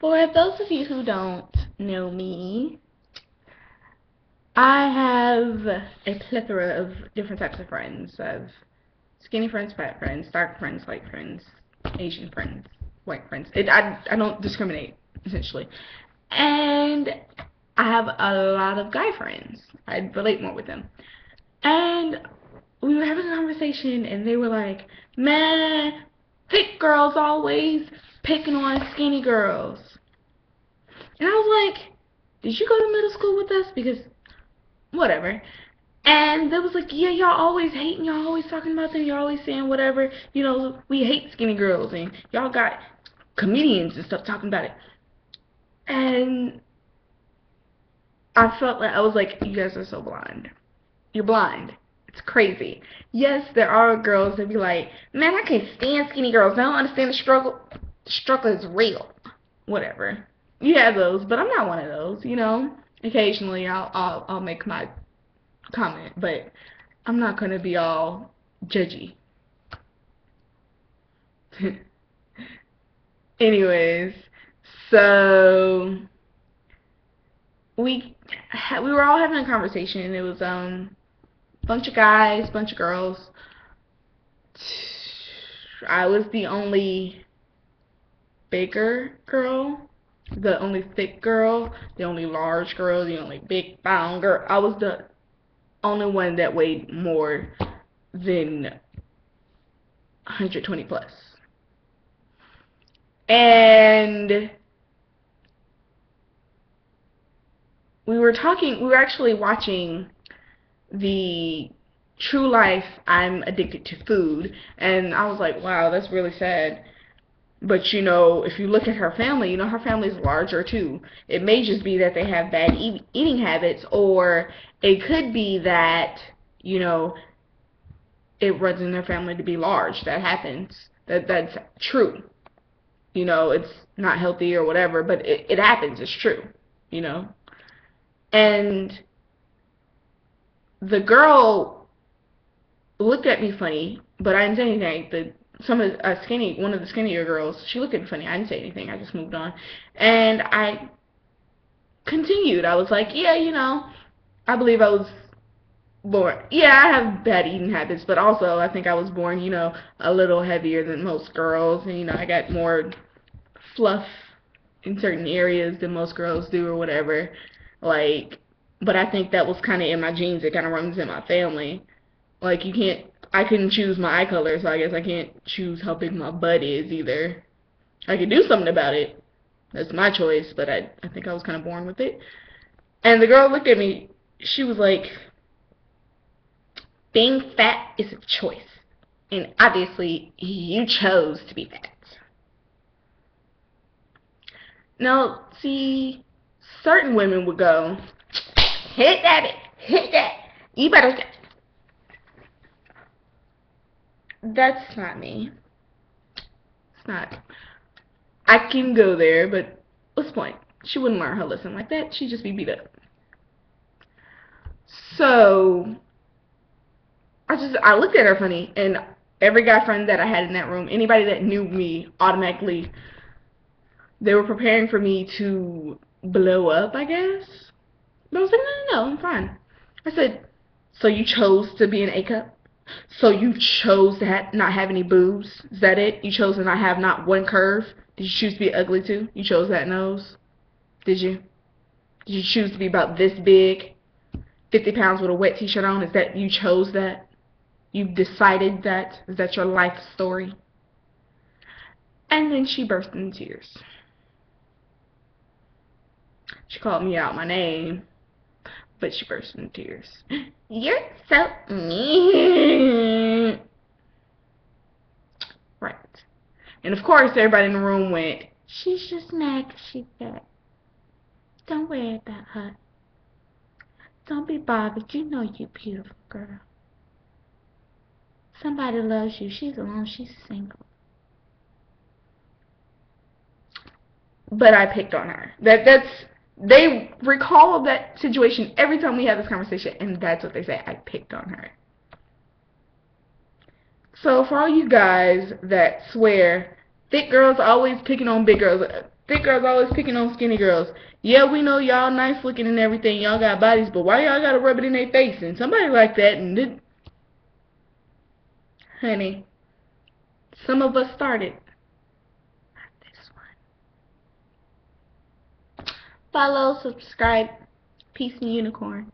For those of you who don't know me, I have a plethora of different types of friends. I have skinny friends, fat friends, dark friends, light friends, Asian friends, white friends. I don't discriminate, essentially. And I have a lot of guy friends. I relate more with them. And we were having a conversation, and they were like, man, thick girls always picking on skinny girls. And I was like, did you go to middle school with us? Because, whatever. And they was like, yeah, y'all always hating, y'all always talking about them, y'all always saying whatever, we hate skinny girls, and y'all got comedians and stuff talking about it. And I felt like, I was like, you guys are so blind. You're blind. It's crazy. Yes, there are girls that be like, man, I can't stand skinny girls. I don't understand the struggle. The struggle is real. Whatever. You have those, but I'm not one of those. Occasionally I'll make my comment, but I'm not gonna be all judgy. Anyways, so we were all having a conversation, and it was bunch of guys, bunch of girls. I was the only bigger girl, the only thick girl, the only large girl, the only big bound girl. I was the only one that weighed more than 120 plus. And we were actually watching the True Life I'm Addicted to Food, and I was like, wow, that's really sad. But if you look at her family, her family's larger too. It may just be that they have bad eating habits, or it could be that, it runs in their family to be large. That happens. That's true. It's not healthy or whatever, but it happens. It's true. And the girl looked at me funny, but I didn't say anything. One of the skinnier girls, she looked at me funny. I didn't say anything. I just moved on, and I continued. I was like, yeah, I believe I was born. Yeah, I have bad eating habits, but also I think I was born, a little heavier than most girls, and I got more fluff in certain areas than most girls do, or whatever. Like, but I think that was kind of in my genes. It kind of runs in my family. Like, I couldn't choose my eye color, so I guess I can't choose how big my butt is either. I could do something about it. That's my choice, but I think I was kind of born with it. And the girl looked at me. She was like, being fat is a choice. And obviously, you chose to be fat. Now, see, certain women would go, hit that bitch, hit that. You better. That's not me. It's not. I can go there, but what's the point? She wouldn't learn her lesson like that. She'd just be beat up. So, I looked at her funny, and every guy friend that I had in that room, anybody that knew me, automatically, they were preparing for me to blow up, I guess. But I was like, no, I'm fine. I said, so you chose to be an A cup? So you chose to not have any boobs? Is that it? You chose to not have not one curve? Did you choose to be ugly too? You chose that nose? Did you? Did you choose to be about this big? 50 pounds with a wet t-shirt on? Is that, you chose that? You decided that? Is that your life story? And then she burst into tears. She called me out my name, but she burst into tears. You're so mean. Right. And of course, everybody in the room went, she's just mad because she's fat. Don't worry about her. Don't be bothered. You know you're beautiful, girl. Somebody loves you. She's alone. She's single. But I picked on her. They recall that situation every time we have this conversation, and that's what they say. I picked on her. So for all you guys that swear thick girls are always picking on big girls, thick girls always picking on skinny girls. Yeah, we know y'all nice looking and everything. Y'all got bodies, but why y'all gotta rub it in their face? And somebody like that, and honey, some of us started. Not this one. Follow, subscribe. Peace and unicorns.